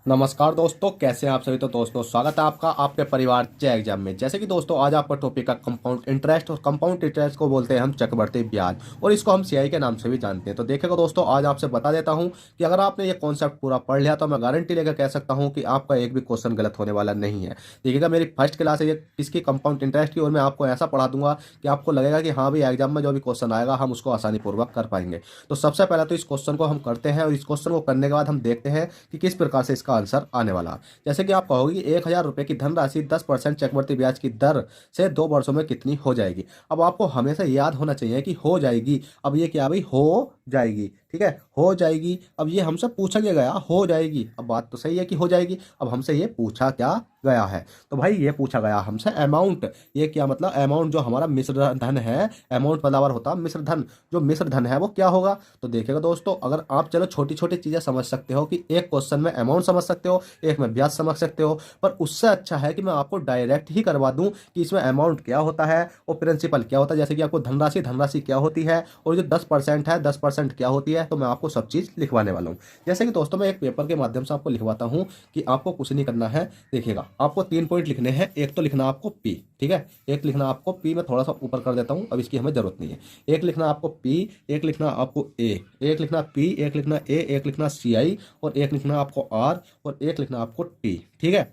नमस्कार दोस्तों, कैसे हैं आप सभी। तो दोस्तों स्वागत है आपका आपके परिवार जय एग्जाम में। जैसे कि दोस्तों आज आपका टॉपिक है कंपाउंड इंटरेस्ट, और कंपाउंड इंटरेस्ट को बोलते हैं हम चक्रवृद्धि ब्याज, और इसको हम सीआई के नाम से भी जानते हैं। तो देखिएगा दोस्तों, आज आपसे बता देता हूं कि अगर आपने ये कॉन्सेप्ट पूरा पढ़ लिया तो मैं गारंटी लेकर कह सकता हूँ कि आपका एक भी क्वेश्चन गलत होने वाला नहीं है। देखिएगा, मेरी फर्स्ट क्लास है ये इसकी कंपाउंड इंटरेस्ट की, और मैं आपको ऐसा पढ़ा दूंगा कि आपको लगेगा कि हाँ भाई, एग्जाम में जो भी क्वेश्चन आएगा हम उसको आसानी पूर्वक कर पाएंगे। तो सबसे पहले तो इस क्वेश्चन को हम करते हैं, और इस क्वेश्चन को करने के बाद हम देखते हैं कि किस प्रकार से इसका आंसर आने वाला है। जैसे कि आप कहोगे 1,000 रुपए की धनराशि 10% चक्रवर्ती ब्याज की दर से 2 वर्षों में कितनी हो जाएगी। अब आपको हमेशा याद होना चाहिए कि हो जाएगी। अब ये क्या भाई, हो जाएगी, ठीक है, हो जाएगी। अब ये हमसे पूछा क्या गया, हो जाएगी। अब बात तो सही है कि हो जाएगी। अब हमसे ये पूछा क्या गया है, तो भाई ये पूछा गया हमसे अमाउंट। ये क्या मतलब, अमाउंट जो हमारा मिश्र धन है, अमाउंट बराबर होता है मिश्र धन। जो मिश्र धन है वो क्या होगा। तो देखिएगा दोस्तों, अगर आप चलो छोटी छोटी चीजें समझ सकते हो कि एक क्वेश्चन में अमाउंट समझ सकते हो, एक में ब्याज समझ सकते हो, पर उससे अच्छा है कि मैं आपको डायरेक्ट ही करवा दूं कि इसमें अमाउंट क्या होता है और प्रिंसिपल क्या होता है। जैसे कि आपको धनराशि धनराशि क्या होती है, और जो 10% है 10% क्या होती है, तो मैं आपको सब चीज लिखवाने वाला हूँ। जैसे कि दोस्तों मैं एक पेपर के माध्यम से आपको लिखवाता हूँ कि आपको कुछ नहीं करना है। देखिएगा, आपको 3 पॉइंट लिखने हैं। एक तो लिखना आपको पी, ठीक है, एक लिखना आपको पी, मैं थोड़ा सा ऊपर कर देता हूँ, अब इसकी हमें जरूरत नहीं है। एक लिखना आपको पी, एक लिखना आपको ए, एक लिखना पी, एक लिखना ए, एक लिखना सी आई, और एक लिखना आपको आर, और एक लिखना आपको टी, ठीक है।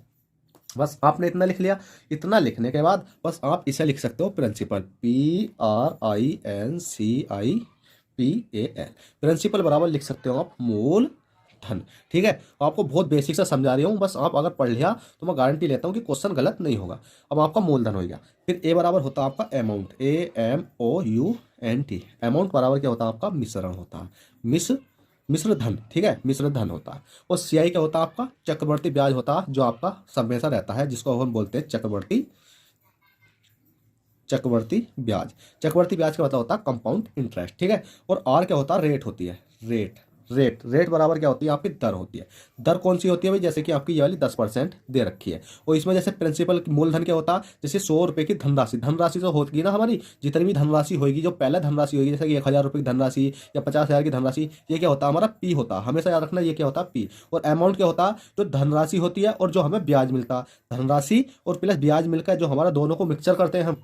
बस आपने इतना लिख लिया। इतना लिखने के बाद बस आप इसे लिख सकते हो प्रिंसिपल, PRINCIPAL। प्रिंसिपल बराबर लिख सकते हो आप मूल धन, ठीक है। आपको बहुत बेसिक से समझा रही हूँ, बस आप अगर पढ़ लिया तो मैं गारंटी लेता हूँ कि क्वेश्चन गलत नहीं होगा। अब आपका मूलधन हो गया। फिर ए बराबर होता है आपका अमाउंट, AMOUNT। अमाउंट बराबर क्या होता है आपका मिश्रण होता है, मिश्र मिश्र धन, ठीक है, मिश्र धन होता है। और सीआई क्या होता है आपका चक्रवर्ती ब्याज होता है, जो आपका हमेशा रहता है, जिसको हम बोलते हैं चक्रवर्ती चक्रवर्ती ब्याज। चक्रवर्ती ब्याज का मतलब होता है कंपाउंड इंटरेस्ट, ठीक है। और आर क्या होता है, रेट होती है, रेट रेट रेट बराबर क्या होती है आपकी दर होती है। दर कौन सी होती है भाई, जैसे कि आपकी ये वाली 10% दे रखी है। और इसमें जैसे प्रिंसिपल मूलधन क्या होता है, जैसे 100 रुपए की धनराशि, धनराशि जो होगी ना हमारी, जितनी भी धनराशि होगी, जो पहले धनराशि होगी, जैसे कि 1,000 रुपए की धनराशि या 50,000 की धनराशि, ये क्या होता है हमारा पी होता है। हमेशा याद रखना, ये क्या होता है पी। और अमाउंट क्या होता है, जो धनराशि होती है और जो हमें ब्याज मिलता है। धनराशि और प्लस ब्याज मिलकर जो हमारा दोनों को मिक्सचर करते हैं हम,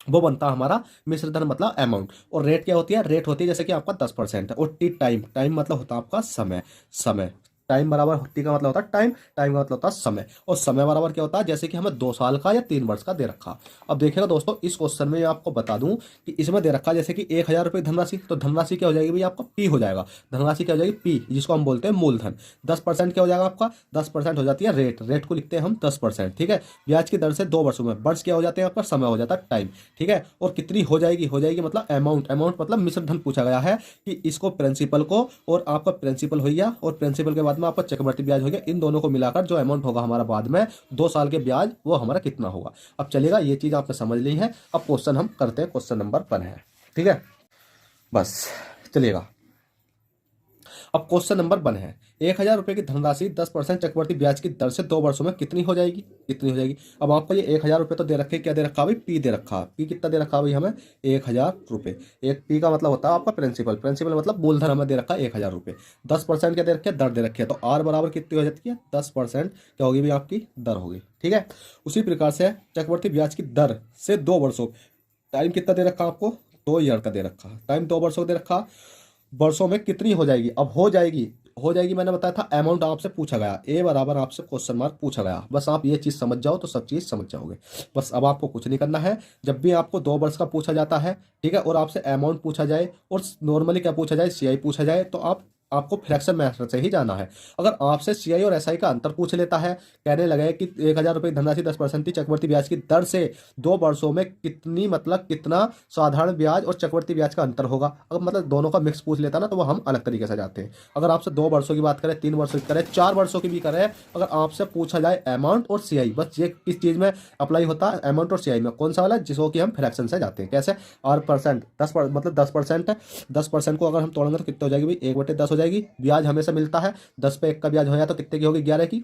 वो बनता है हमारा मिश्र धन मतलब अमाउंट। और रेट क्या होती है, रेट होती है जैसे कि आपका 10% है। और टी टाइम, टाइम मतलब होता है आपका समय, समय। टाइम बराबर टी का मतलब होता है टाइम, टाइम का मतलब होता है समय। और समय बराबर क्या होता है, जैसे कि हमें 2 साल का या 3 वर्ष का दे रखा। अब देखिएगा दोस्तों, इस क्वेश्चन में मैं आपको बता दूं कि इसमें दे रखा जैसे कि 1,000 रुपये धनराशि, तो धनराशि क्या हो जाएगी भाई आपका पी हो जाएगा। धनराशि क्या हो जाएगी पी, जिसको हम बोलते हैं मूलधन। 10% क्या हो जाएगा आपका, 10% हो जाती है रेट, रेट को लिखते हैं हम 10%, ठीक है। ब्याज की दर से 2 वर्षों में, वर्ष क्या हो जाते हैं आपका, समय हो जाता है टाइम, ठीक है। और कितनी हो जाएगी, हो जाएगी मतलब अमाउंट, अमाउंट मतलब मिश्र धन पूछा गया है कि इसको प्रिंसिपल को, और आपका प्रिंसिपल हो गया और प्रिंसिपल के बाद में आपका चक्रवर्ती ब्याज हो गया, इन दोनों को मिलाकर जो अमाउंट होगा हमारा बाद में 2 साल के ब्याज, वो हमारा कितना होगा। अब चलेगा, ये चीज आपने समझ ली है। अब क्वेश्चन हम करते हैं, क्वेश्चन नंबर 1 है, ठीक है। बस चलिएगा, अब क्वेश्चन नंबर 1 है, 1,000 रुपए की धनराशि 10% चक्रवर्ती ब्याज की दर से 2 वर्षों में कितनी हो जाएगी, कितनी हो जाएगी। अब आपको ये 1,000 रुपये तो दे रखे, क्या दे रखा भाई पी दे रखा। पी कितना दे रखा भाई हमें, 1,000 रुपये। एक पी का मतलब होता है आपका प्रिंसिपल, प्रिंसिपल मतलब मूलधन हमें दे रखा है 1,000 रुपये। 10% क्या दे रखे, दर दे रखी है, तो आर बराबर कितनी हो जाती है 10% क्या होगी भाई आपकी दर होगी, ठीक है। उसी प्रकार से चक्रवर्ती ब्याज की दर से 2 वर्षों, टाइम कितना दे रखा आपको, 2 ईयर का दे रखा, टाइम 2 वर्षों का दे रखा, वर्षों में कितनी हो जाएगी। अब हो जाएगी, हो जाएगी मैंने बताया था अमाउंट आपसे पूछा गया, ए बराबर आपसे क्वेश्चन मार्क पूछा गया। बस आप ये चीज समझ जाओ तो सब चीज समझ जाओगे। बस अब आपको कुछ नहीं करना है। जब भी आपको 2 वर्ष का पूछा जाता है, ठीक है, और आपसे अमाउंट पूछा जाए और नॉर्मली क्या पूछा जाए, सीआई पूछा जाए, तो आपको फ्रैक्शन मेथड से ही जाना है। अगर आपसे सीआई और एसआई का अंतर पूछ लेता है, कहने लगे कि 1,000 रुपये धनराशि 10% थी चक्रवर्ती ब्याज की दर से 2 वर्षों में कितनी, मतलब कितना साधारण ब्याज और चक्रवर्ती ब्याज का अंतर होगा, अगर मतलब दोनों का मिक्स पूछ लेता ना, तो वो हम अलग तरीके से जाते हैं। अगर आपसे 2 वर्षों की बात करें, 3 वर्षों की करें, 4 वर्षों की भी करें, अगर आपसे पूछा जाए अमाउंट और सीआई, बस ये किस चीज में अप्लाई होता है, अमाउंट और सीआई में कौन सा वाला, जिसको कि हम फ्रैक्शन से जाते हैं। कैसे, आर परसेंट, मतलब 10% है, 10% को अगर हम तोड़ेंगे तो कितने हो जाएगी भाई, 1/10 हो जाएगी। ब्याज हमेशा मिलता है, 10 पे 1 का ब्याज हो जाए तो कितने की होगी, 11 की।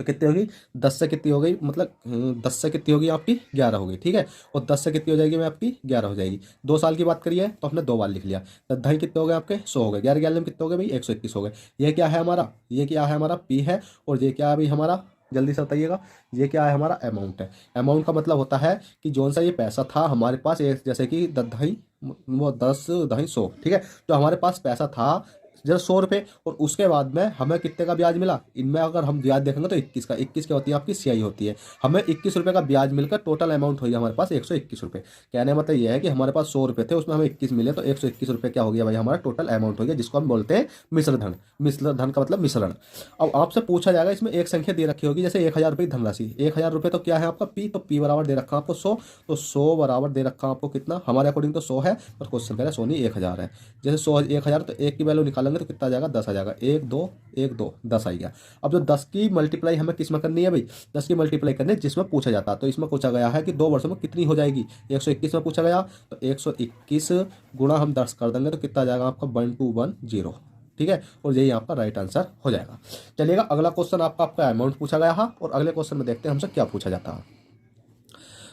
तो कितनी होगी, 10 से कितनी हो गई, मतलब 10 से कितनी होगी आपकी 11 हो गई, ठीक है। और 10 से कितनी हो जाएगी मैं आपकी 11 हो जाएगी। 2 साल की बात करिए तो हमने 2 बार लिख लिया। 10 कितने हो गए आपके 100 हो गए। 11 11 में कितने हो गए भाई 121 हो गए। ये क्या है हमारा, ये क्या है हमारा पी है। और ये क्या है भाई हमारा, जल्दी से बताइएगा, ये क्या है हमारा अमाउंट है। अमाउंट का मतलब होता है कि जौन सा ये पैसा था हमारे पास, एक जैसे कि 10 वो 10 10 100, ठीक है। तो हमारे पास पैसा था जरा 100 रुपये, और उसके बाद में हमें कितने का ब्याज मिला, इनमें अगर हम ब्याज देखेंगे तो 21 का। 21 क्या होती है आपकी सीआई होती है। हमें 21 रुपये का ब्याज मिलकर टोटल अमाउंट हुई हमारे पास 121 रुपये। कहने का मतलब ये है कि हमारे पास 100 रुपये थे, उसमें हमें 21 मिले, तो 121 रुपये क्या हो गया भाई हमारा टोटल अमाउंट हो गया, जिसको हम बोलते हैं मिश्र धन। मिश्र धन का मतलब मिश्रण। अब आपसे पूछा जाएगा, इसमें एक संख्या दे रखी होगी, जैसे 1000 रुपये की धनराशि। 1000 रुपये तो क्या है आपका पी, तो पी बराबर दे रखा आपको 100, तो 100 बराबर दे रखा आपको कितना, हमारे अकॉर्डिंग तो 100 है, पर क्वेश्चन कह रहा है 100 नहीं 1000 है। जैसे 100 1000, तो एक की वैल्यू निकालेंगे तो कितना आ जाएगा 10 आ जाएगा। 1 2 1 2 10 आ गया। अब जो 10 की मल्टीप्लाई हमें किस में करनी है भाई, 10 की मल्टीप्लाई करनी है जिसमें पूछा जाता है। तो इसमें पूछा गया है कि 2 वर्षों में कितनी हो जाएगी, 121 में पूछा गया, तो 121 गुणा हम 10 कर देंगे तो कितना आ जाएगा आपका 1210, ठीक है। और यही आपका राइट आंसर हो जाएगा। चलिएगा अगला क्वेश्चन आपका अमाउंट पूछा गया है, और अगले क्वेश्चन में देखते हैं हमसे क्या पूछा जाता है।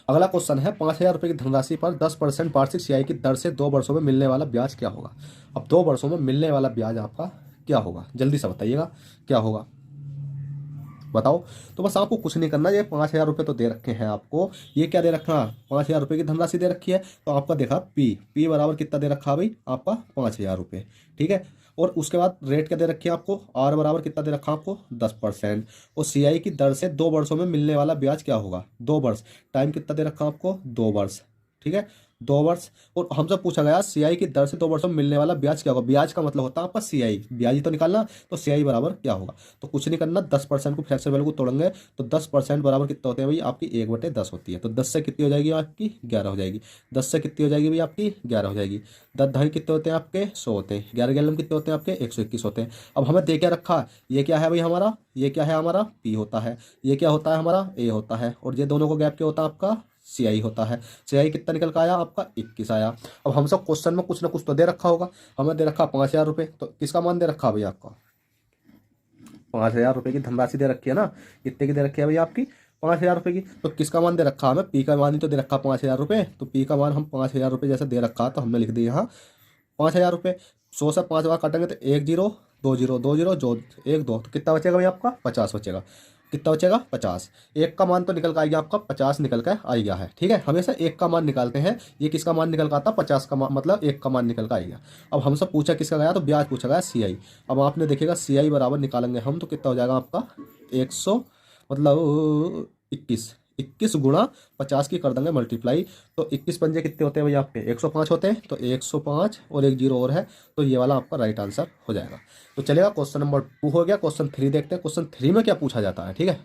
अगला क्वेश्चन है 5000 रुपये की धनराशि पर 10% वार्षिक सीआई की दर से 2 वर्षों में मिलने वाला ब्याज क्या होगा। अब 2 वर्षों में मिलने वाला ब्याज आपका क्या होगा, जल्दी से बताइएगा क्या होगा, बताओ। तो बस आपको कुछ नहीं करना, ये 5000 रुपये तो दे रखे हैं आपको, ये क्या दे रखा, 5000 रुपये की धनराशि दे रखी है, तो आपका देखा पी बराबर कितना दे रखा भाई आपका 5000 रुपये, ठीक है। और उसके बाद रेट क्या दे रखी है आपको, आर बराबर कितना दे रखा आपको 10%। और सीआई की दर से 2 वर्षों में मिलने वाला ब्याज क्या होगा, 2 वर्ष, टाइम कितना दे रखा आपको 2 वर्ष, ठीक है 2 वर्ष। और हमसे पूछा गया सीआई की दर से 2 वर्षों में मिलने वाला ब्याज क्या होगा। ब्याज का मतलब होता है आपका सीआई, ब्याज ही तो निकालना, तो सीआई बराबर क्या होगा। तो कुछ नहीं करना, 10% को फ्रैक्शन वैल्यू को तोड़ेंगे, तो 10% बराबर कितना होते हैं भाई आपकी 1/10 होती है। तो 10 से कितनी हो जाएगी आपकी 11 हो जाएगी। 10 से कितनी हो जाएगी भाई आपकी 11 हो जाएगी। 10 ढाई कितने होते हैं आपके 100 होते हैं। 11 11 कितने होते हैं आपके 121 होते हैं। अब हमें दे क्या रखा है, ये क्या है भाई हमारा, ये क्या है हमारा पी होता है, ये क्या होता है हमारा ए होता है, और ये दोनों को गैप क्या होता है आपका सीआई होता है। सीआई कितना निकल कर आया आपका 21 आया। अब हम सब क्वेश्चन में कुछ ना कुछ तो दे रखा होगा, हमें दे रखा 5000 रुपये, तो किसका मान दे रखा भाई आपका 5000 रुपये की धनराशि दे रखी है ना, कितने की दे रखी है भाई आपकी 5000 रुपये की। तो किसका मान दे रखा हमें, पी का मान ही तो दे रखा 5000 रुपये, तो पी का मान हम 5000 रुपये जैसे दे रखा तो हमने लिख दिया यहाँ 5000 रुपये। 100 से 5 बार काटेंगे तो 1 0 2 0 2 0 जो 1 2, तो कितना बचेगा भाई आपका 50 बचेगा। कितना बचेगा 50। एक का मान तो निकल कर आ गया आपका 50 निकल कर आ गया है, ठीक है। हमेशा एक का मान निकालते हैं, ये किसका मान निकल कर आता 50 का मान, मतलब एक का मान निकल कर आ गया। अब हमसे पूछा किसका गया, तो ब्याज पूछा गया सीआई। अब आपने देखिएगा सीआई बराबर निकालेंगे हम तो कितना हो जाएगा आपका 100, मतलब 21 21 गुणा 50 की कर देंगे मल्टीप्लाई, तो 21 पंजे कितने होते हैं भाई आपके 105 होते हैं, तो 105 और एक जीरो और है, तो ये वाला आपका राइट आंसर हो जाएगा। तो चलेगा क्वेश्चन नंबर 2 हो गया। क्वेश्चन 3 देखते हैं, क्वेश्चन 3 में क्या पूछा जाता है, ठीक है।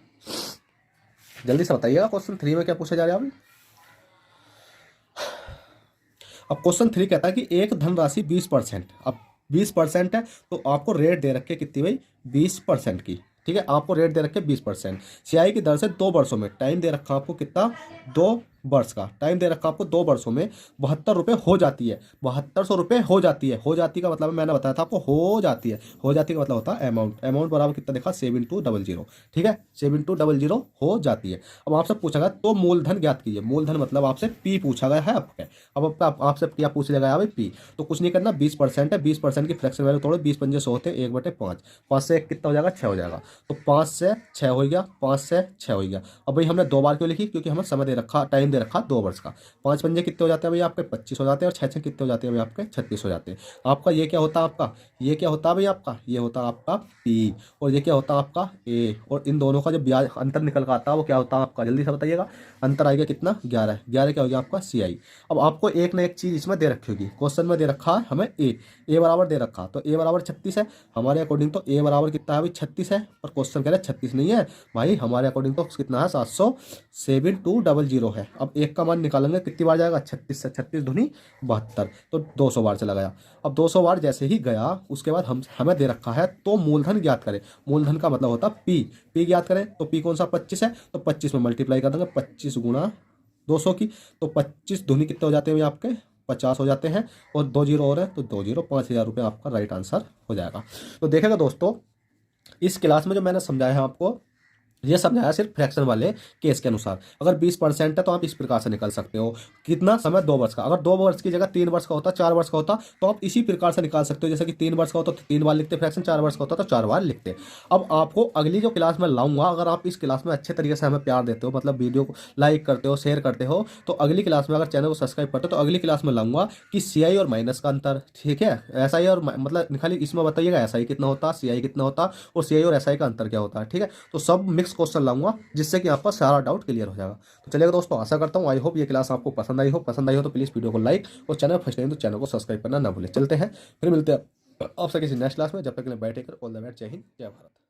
जल्दी से बताइएगा क्वेश्चन 3 में क्या पूछा जा रहा है अभी। अब क्वेश्चन 3 कहता है कि एक धनराशि 20%, अब 20% है, तो आपको रेट दे रखे कितनी भाई 20% की, ठीक है। आपको रेट दे रखे 20%, सीआई की दर से 2 वर्षों में, टाइम दे रखा आपको कितना 2 वर्ष का टाइम दे रखा आपको 2 वर्षों में 72 रुपये हो जाती है। 7200 रुपये हो जाती है, हो जाती का मतलब मैंने बताया था आपको हो जाती है, हो जाती का मतलब होता है अमाउंट। अमाउंट बराबर कितना देखा 7200, ठीक है 7200 हो जाती है। अब आपसे पूछा गया तो मूलधन ज्ञात कीजिए। मूलधन मतलब आपसे पी पूछा गया है आपके। अब आपसे क्या पूछ लिया गया भाई पी, तो कुछ नहीं करना 20% है, 20% की फ्रैक्शन वैल्यू तोड़ो, 20 पंजे 100 होते हैं 1/5, 5 से 1 कितना हो जाएगा 6 हो जाएगा, तो 5 से 6 हो गया, 5 से 6 हो गया। अब भाई हमने 2 बार क्यों लिखी, क्योंकि हमें समय दे रखा, टाइम दे रखा 2 वर्ष का। 5 पंजे कितने हो जाते हैं भाई आपके 25 हो जाते हैं, और 6 6 कितने हो जाते हैं भाई आपके 36 हो जाते हैं। आपका ये क्या होता है आपका, ये क्या होता है भाई आपका, ये होता है आपका पी, और ये क्या होता है आपका ए, और इन दोनों का जो ब्याज अंतर निकल कर आता है वो क्या होता है आपका, जल्दी से बताइएगा। अंतर आएगा कितना 11, 11 क्या हो गया आपका सीआई। अब आपको एक ना एक चीज इसमें दे रखी होगी, क्वेश्चन में दे रखा है हमें ए बराबर दे रखा, तो ए बराबर 36 है हमारे अकॉर्डिंग, तो ए बराबर कितना है भाई 36 है, और क्वेश्चन कह रहे हैं 36 नहीं है भाई, हमारे अकॉर्डिंग तो कितना है 77200 है। अब एक का मान निकालेंगे कितनी बार जाएगा 36 से 36 दूनी 72, तो 200 बार चला गया। अब 200 बार जैसे ही गया उसके बाद हमें दे रखा है तो मूलधन ज्ञात करें। मूलधन का मतलब होता है पी ज्ञात करें, तो पी कौन सा 25 है, तो 25 में मल्टीप्लाई कर देंगे 25 गुणा 200 की, तो 25 दूनी कितने हो जाते हैं आपके 50 हो जाते हैं, और 2 जीरो और है तो 2 जीरो 5000 रुपये आपका राइट आंसर हो जाएगा। तो देखेगा दोस्तों इस क्लास में जो मैंने समझाया है आपको, ये समझाया सिर्फ फ्रैक्शन वाले केस के अनुसार। अगर 20% है तो आप इस प्रकार से निकाल सकते हो। कितना समय, 2 वर्ष का। अगर 2 वर्ष की जगह 3 वर्ष का होता, 4 वर्ष का होता, तो आप इसी प्रकार से निकाल सकते हो। जैसे कि 3 वर्ष का होता तो 3 बार लिखते फ्रैक्शन, 4 वर्ष का होता तो 4 बार लिखते। अब आपको अगली जो क्लास में लाऊंगा, अगर आप इस क्लास में अच्छे तरीके से हमें प्यार देते हो, मतलब वीडियो को लाइक करते हो, शेयर करते हो, तो अगली क्लास में अगर चैनल को सब्सक्राइब करते हो तो अगली क्लास में लाऊंगा कि सीआई और माइनस का अंतर, ठीक है, एसआई और मतलब खाली इसमें बताइएगा एसआई कितना होता, सीआई कितना होता, और सीआई और एसआई का अंतर क्या होता है, ठीक है। तो सब मिक्स क्वेश्चन लाऊंगा जिससे कि आपका सारा डाउट क्लियर हो जाएगा। तो चलिएगा दोस्तों, आशा करता हूँ, आई होप ये क्लास आपको पसंद आई हो तो प्लीज़ वीडियो को लाइक, और चैनल फर्स्ट टाइम तो चैनल को सब्सक्राइब करना ना भूलें। चलते हैं, फिर मिलते हैं आपसे किसी नेक्स्ट क्लास में। जब तक के लिए बैठे कर ऑल द बेस्ट। जय हिंद, जय भारत।